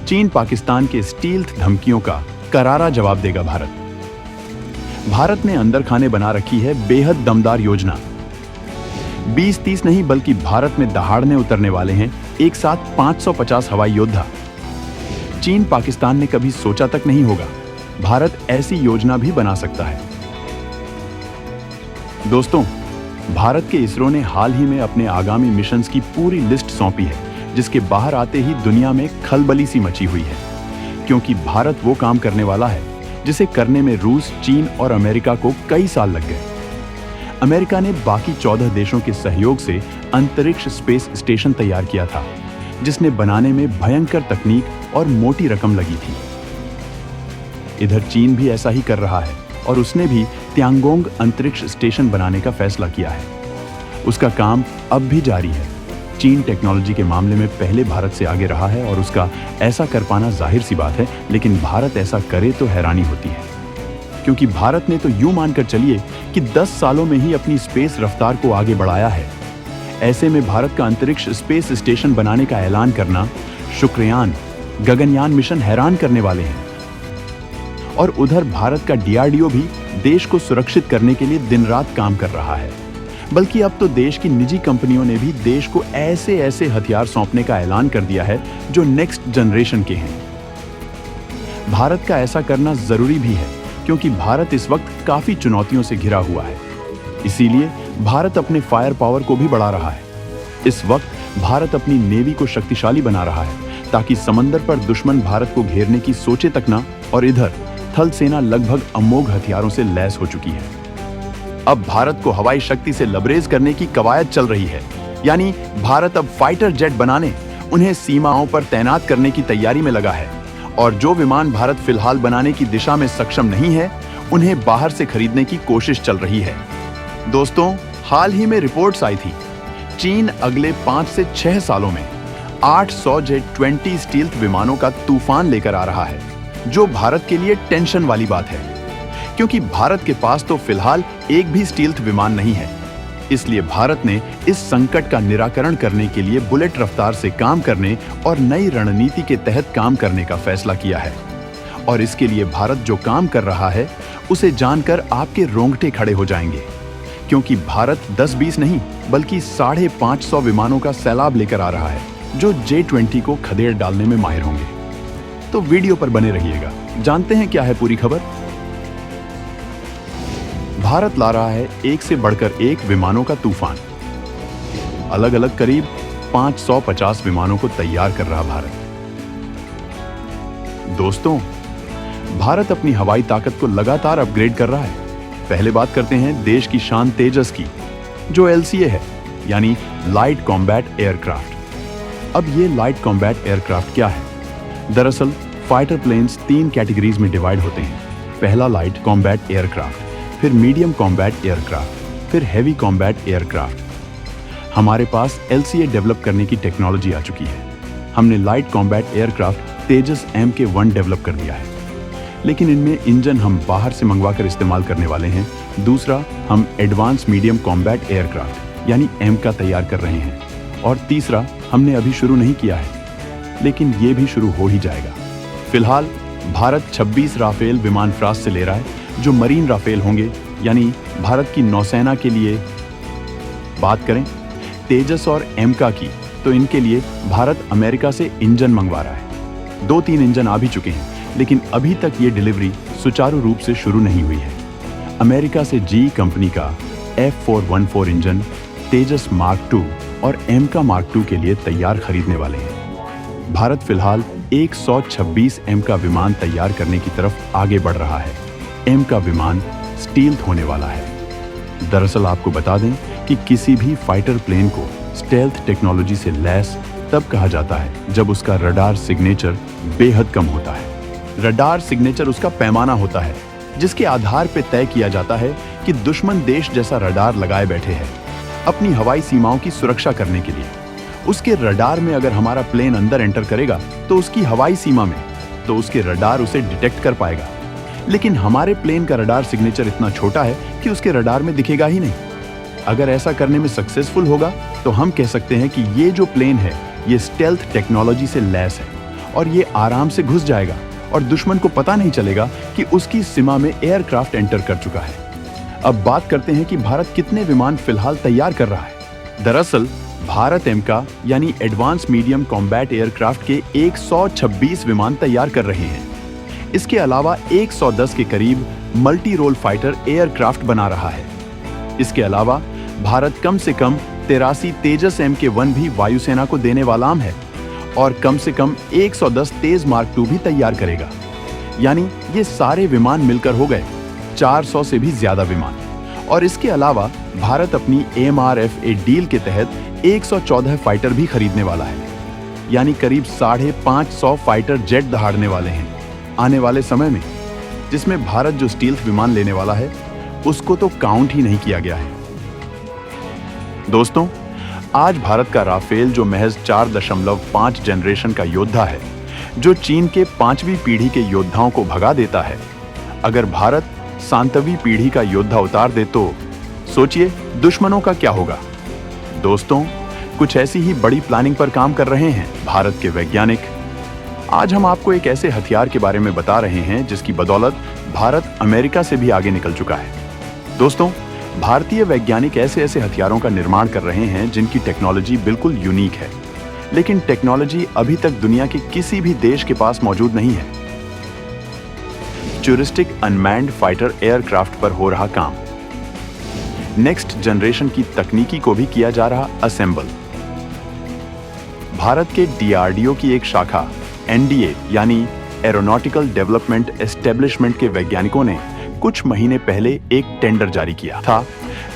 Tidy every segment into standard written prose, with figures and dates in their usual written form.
चीन पाकिस्तान के स्टील्थ धमकियों का करारा जवाब देगा भारत। भारत ने अंदर खाने बना रखी है बेहद दमदार योजना। 20-30 नहीं बल्कि भारत में दहाड़ने उतरने वाले हैं एक साथ 550 हवाई योद्धा। चीन पाकिस्तान ने कभी सोचा तक नहीं होगा भारत ऐसी योजना भी बना सकता है। दोस्तों, भारत के इसरो ने हाल ही में अपने आगामी मिशंस की पूरी लिस्ट सौंपी है, जिसके बाहर आते ही दुनिया में खलबली सी मची हुई है, क्योंकि भारत वो काम करने वाला है जिसे करने में रूस, चीन और अमेरिका को कई साल लग गए। अमेरिका ने बाकी 14 देशों के सहयोग से अंतरिक्ष स्पेस स्टेशन तैयार किया था, जिसने बनाने में भयंकर तकनीक और मोटी रकम लगी थी। इधर चीन भी ऐसा ही कर रहा है और उसने भी त्यांगोंग अंतरिक्ष स्टेशन बनाने का फैसला किया है। उसका काम अब भी जारी है। चीन टेक्नोलॉजी के मामले में पहले भारत से आगे रहा है और उसका ऐसा कर पाना जाहिर सी बात है, लेकिन भारत ऐसा करे तो हैरानी होती है, क्योंकि भारत ने तो यूं मानकर चलिए कि 10 सालों में ही अपनी स्पेस रफ्तार को आगे बढ़ाया है। ऐसे में भारत का अंतरिक्ष स्पेस स्टेशन बनाने का ऐलान करना, शुक्रयान, गगनयान मिशन हैरान करने वाले हैं। और उधर भारत का डीआरडीओ भी देश को सुरक्षित करने के लिए दिन रात काम कर रहा है। बल्कि अब तो देश की निजी कंपनियों ने भी देश को ऐसे ऐसे हथियार सौंपने का ऐलान कर दिया है जो नेक्स्ट जनरेशन के हैं। भारत का ऐसा करना जरूरी भी है, क्योंकि भारत इस वक्त काफी चुनौतियों से घिरा हुआ है। इसीलिए भारत अपने फायर पावर को भी बढ़ा रहा है। इस वक्त भारत अपनी नेवी को शक्तिशाली बना रहा है, ताकि समंदर पर दुश्मन भारत को घेरने की सोचे तक ना। और इधर थल सेना लगभग अमोघ हथियारों से लैस हो चुकी है। अब भारत को हवाई शक्ति से लबरेज करने की कवायद चल रही है, यानी भारत अब फाइटर जेट बनाने, उन्हें सीमाओं पर तैनात करने की तैयारी में लगा है। और जो विमान भारत फिलहाल बनाने की दिशा में सक्षम नहीं है, उन्हें बाहर से खरीदने की कोशिश चल रही है। दोस्तों, हाल ही में रिपोर्ट्स आई थी, चीन अगले 5 से 6 सालों में 800 जेट 20 स्टील्थ विमानों का तूफान लेकर आ रहा है, जो भारत के लिए टेंशन वाली बात है, क्योंकि भारत के पास तो फिलहाल एक भी स्टील्थ विमान नहीं है। इसलिए भारत ने इस संकट का निराकरण करने के लिए बुलेट रफ्तार से काम करने और नई रणनीति के तहत काम करने का फैसला किया है। और इसके लिए भारत जो काम कर रहा है, उसे जानकर आपके रोंगटे खड़े हो जाएंगे, क्योंकि भारत 10-20 नहीं बल्कि 550 विमानों का सैलाब लेकर आ रहा है, जो J-20 को खदेड़ डालने में माहिर होंगे। तो वीडियो पर बने रहिएगा, जानते हैं क्या है पूरी खबर। भारत ला रहा है एक से बढ़कर एक विमानों का तूफान। अलग अलग करीब 550 विमानों को तैयार कर रहा भारत। दोस्तों, भारत अपनी हवाई ताकत को लगातार अपग्रेड कर रहा है। पहले बात करते हैं देश की शान तेजस की, जो LCA है, यानी लाइट कॉम्बैट एयरक्राफ्ट। अब ये लाइट कॉम्बैट एयरक्राफ्ट क्या है? दरअसल फाइटर प्लेन्स 3 कैटेगरीज में डिवाइड होते हैं। पहला लाइट कॉम्बैट एयरक्राफ्ट, फिर मीडियम कॉम्बैट एयरक्राफ्ट, फिर हैवी कॉम्बैट एयरक्राफ्ट। हमारे पास LCA डेवलप करने की टेक्नोलॉजी आ चुकी है। हमने लाइट कॉम्बैट एयरक्राफ्ट तेजस MK1 डेवलप कर दिया है, लेकिन इनमें इंजन हम बाहर से मंगवाकर इस्तेमाल करने वाले हैं। दूसरा, हम एडवांस मीडियम कॉम्बैट एयरक्राफ्ट यानी MK तैयार कर रहे हैं। और तीसरा, हमने अभी शुरू नहीं किया है, लेकिन ये भी शुरू हो ही जाएगा। फिलहाल भारत 26 राफेल विमान फ्रांस से ले रहा है, जो मरीन राफेल होंगे, यानी भारत की नौसेना के लिए। बात करें तेजस और MK की, तो इनके लिए भारत अमेरिका से इंजन मंगवा रहा है। 2-3 इंजन आ भी चुके हैं, लेकिन अभी तक ये डिलीवरी सुचारू रूप से शुरू नहीं हुई है। अमेरिका से GE कंपनी का F414 इंजन तेजस मार्क 2 और MK मार्क 2 के लिए तैयार खरीदने वाले हैं। भारत फिलहाल 126 MK विमान तैयार करने की तरफ आगे बढ़ रहा है। MK विमान स्टील्थ होने वाला है। दरअसल आपको बता दें कि किसी भी फाइटर प्लेन को स्टेल्थ टेक्नोलॉजी से लैस तब कहा जाता है जब उसका रडार सिग्नेचर बेहद कम होता है। रडार सिग्नेचर उसका पैमाना होता है, जिसके आधार पर तय किया जाता है कि दुश्मन देश जैसा रडार लगाए बैठे हैं अपनी हवाई सीमाओं की सुरक्षा करने के लिए। उसके रडार में अगर हमारा प्लेन अंदर एंटर करेगा तो उसकी हवाई सीमा में, तो उसके रडार उसे डिटेक्ट कर पाएगा। लेकिन हमारे प्लेन का रडार सिग्नेचर इतना छोटा है कि उसके रडार में दिखेगा ही नहीं। अगर ऐसा करने में सक्सेसफुल होगा तो हम कह सकते हैं कि ये जो प्लेन है, ये स्टेल्थ टेक्नोलॉजी से लैस है और ये आराम से घुस जाएगा और दुश्मन को पता नहीं चलेगा कि उसकी सीमा में एयरक्राफ्ट एंटर कर चुका है। अब बात करते हैं कि भारत कितने विमान फिलहाल तैयार कर रहा है। दरअसल भारत एमका यानी एडवांस मीडियम कॉम्बैट एयरक्राफ्ट के 126 विमान तैयार कर रहे हैं। इसके अलावा 110 के करीब मल्टी रोल फाइटर एयरक्राफ्ट बना रहा है। इसके अलावा भारत कम से कम 83 तेजस MK-1 भी वायुसेना को देने वाला है और कम से कम 110 तेज मार्क II भी तैयार करेगा। यानी ये सारे विमान मिलकर हो गए 400 से भी ज्यादा विमान। और इसके अलावा भारत अपनी MRFA डील के तहत 114 फाइटर भी खरीदने वाला है। यानी करीब 550 फाइटर जेट दहाड़ने वाले हैं आने वाले समय में, जिसमें भारत जो स्टील्थ विमान लेने वाला है उसको तो काउंट ही नहीं किया गया है। दोस्तों, आज भारत का राफेल जो महज 4.5 जनरेशन का योद्धा है, जो चीन के 5वीं पीढ़ी के योद्धाओं को भगा देता है, अगर भारत 7वीं पीढ़ी का योद्धा उतार दे तो सोचिए दुश्मनों का क्या होगा। दोस्तों, कुछ ऐसी ही बड़ी प्लानिंग पर काम कर रहे हैं भारत के वैज्ञानिक। आज हम आपको एक ऐसे हथियार के बारे में बता रहे हैं जिसकी बदौलत भारत अमेरिका से भी आगे निकल चुका है। दोस्तों, भारतीय वैज्ञानिक ऐसे ऐसे हथियारों का निर्माण कर रहे हैं जिनकी टेक्नोलॉजी बिल्कुल यूनिक है, लेकिन टेक्नोलॉजी अभी तक दुनिया के किसी भी देश के पास मौजूद नहीं है। फ्यूचरिस्टिक अनमैन्ड फाइटर एयरक्राफ्ट पर हो रहा काम, नेक्स्ट जनरेशन की तकनीकी को भी किया जा रहा असेंबल। भारत के DRDO की एक शाखा NDA यानी एरोनॉटिकल डेवलपमेंट एस्टेब्लिशमेंट के वैज्ञानिकों ने कुछ महीने पहले एक टेंडर जारी किया था,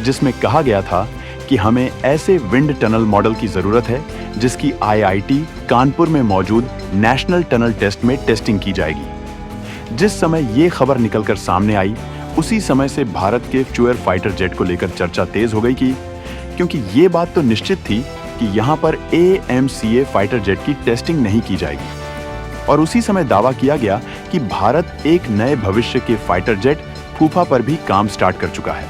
जिसमें कहा गया था कि हमें ऐसे विंड टनल मॉडल की जरूरत है जिसकी IIT कानपुर में मौजूद नेशनल टनल टेस्ट में टेस्टिंग की जाएगी। जिस समय ये खबर निकलकर सामने आई, उसी समय से भारत के फ्यूचर फाइटर जेट को लेकर चर्चा तेज हो गई क्योंकि ये बात तो निश्चित थी कि यहाँ पर AMCA फाइटर जेट की टेस्टिंग नहीं की जाएगी। और उसी समय दावा किया गया कि भारत एक नए भविष्य के फाइटर जेट फूफा पर भी काम स्टार्ट कर चुका है।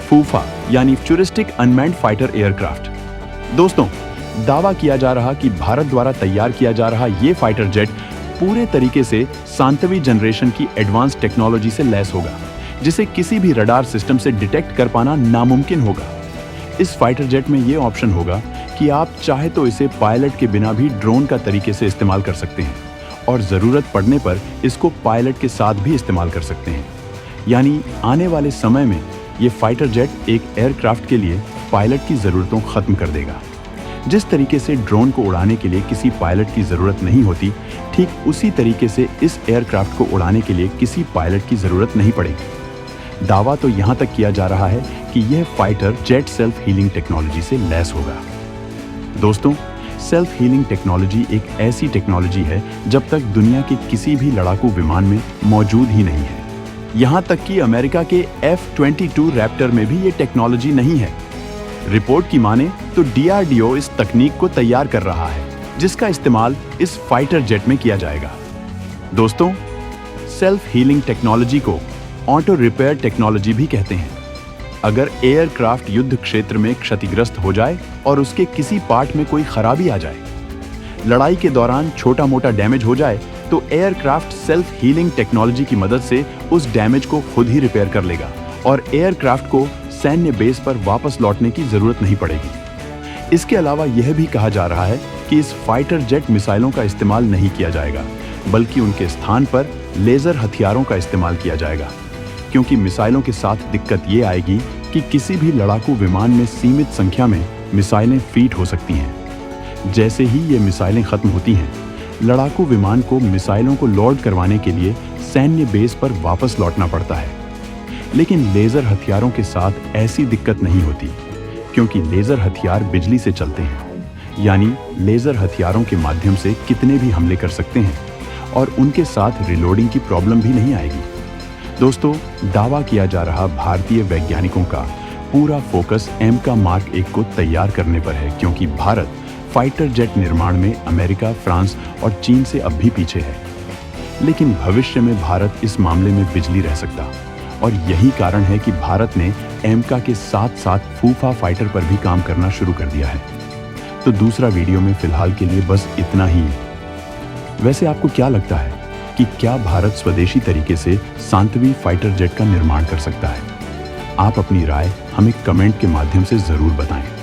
फूफा यानी फ्यूचरिस्टिक अनमैन्ड फाइटर एयरक्राफ्ट। दोस्तों, दावा किया जा रहा कि भारत द्वारा तैयार किया जा रहा ये फाइटर जेट पूरे तरीके से 7वीं जनरेशन की एडवांस टेक्नोलॉजी से लैस होगा, जिसे किसी भी रडार सिस्टम से डिटेक्ट कर पाना नामुमकिन होगा। इस फाइटर जेट में ये ऑप्शन होगा कि आप चाहे तो इसे पायलट के बिना भी ड्रोन का तरीके से इस्तेमाल कर सकते हैं और जरूरत पड़ने पर इसको पायलट के साथ भी इस्तेमाल कर सकते हैं। यानी आने वाले समय में ये फाइटर जेट एक एयरक्राफ्ट के लिए पायलट की जरूरतों खत्म कर देगा। जिस तरीके से ड्रोन को उड़ाने के लिए किसी पायलट की जरूरत नहीं होती, ठीक उसी तरीके से इस एयरक्राफ्ट को उड़ाने के लिए किसी पायलट की जरूरत नहीं पड़ेगी। दावा तो यहां तक किया जा रहा है कि यह fighter jet self healing technology से लैस होगा। दोस्तों, सेल्फ हीलिंग टेक्नोलॉजी एक ऐसी टेक्नोलॉजी है जब तक दुनिया के किसी भी लड़ाकू विमान में मौजूद ही नहीं है। यहां तक कि अमेरिका के F-22 रैप्टर में भी ये टेक्नोलॉजी नहीं है। रिपोर्ट की माने तो DRDO इस तकनीक को तैयार कर रहा है, जिसका इस्तेमाल इस फाइटर जेट में किया जाएगा। दोस्तों, सेल्फ हीलिंग टेक्नोलॉजी को ऑटो रिपेयर टेक्नोलॉजी भी कहते हैं। अगर एयरक्राफ्ट युद्ध क्षेत्र में क्षतिग्रस्त हो जाए और उसके किसी पार्ट में कोई खराबी आ जाए, लड़ाई के दौरान छोटा मोटा डैमेज हो जाए, तो एयरक्राफ्ट सेल्फ हीलिंग टेक्नोलॉजी की मदद से उस डैमेज को खुद ही रिपेयर कर लेगा और एयरक्राफ्ट को सैन्य बेस पर वापस लौटने की जरूरत नहीं पड़ेगी। इसके अलावा यह भी कहा जा रहा है कि इस फाइटर जेट मिसाइलों का इस्तेमाल नहीं किया जाएगा, बल्कि उनके स्थान पर लेजर हथियारों का इस्तेमाल किया जाएगा, क्योंकि मिसाइलों के साथ दिक्कत ये आएगी कि किसी भी लड़ाकू विमान में सीमित संख्या में मिसाइलें फीट हो सकती हैं। जैसे ही ये मिसाइलें खत्म होती हैं, लड़ाकू विमान को मिसाइलों को लोड करवाने के लिए सैन्य बेस पर वापस लौटना पड़ता है। लेकिन लेजर हथियारों के साथ ऐसी दिक्कत नहीं होती, क्योंकि लेजर हथियार बिजली से चलते हैं। यानी लेजर हथियारों के माध्यम से कितने भी हमले कर सकते हैं और उनके साथ रिलोडिंग की प्रॉब्लम भी नहीं आएगी। दोस्तों, दावा किया जा रहा भारतीय वैज्ञानिकों का पूरा फोकस MK Mark 1 को तैयार करने पर है, क्योंकि भारत फाइटर जेट निर्माण में अमेरिका, फ्रांस और चीन से अब भी पीछे है। लेकिन भविष्य में भारत इस मामले में बिजली रह सकता, और यही कारण है कि भारत ने MK के साथ साथ फूफा फाइटर पर भी काम करना शुरू कर दिया है। तो दूसरा वीडियो में फिलहाल के लिए बस इतना ही। वैसे आपको क्या लगता है कि क्या भारत स्वदेशी तरीके से सांत्वी फाइटर जेट का निर्माण कर सकता है? आप अपनी राय हमें कमेंट के माध्यम से जरूर बताएं।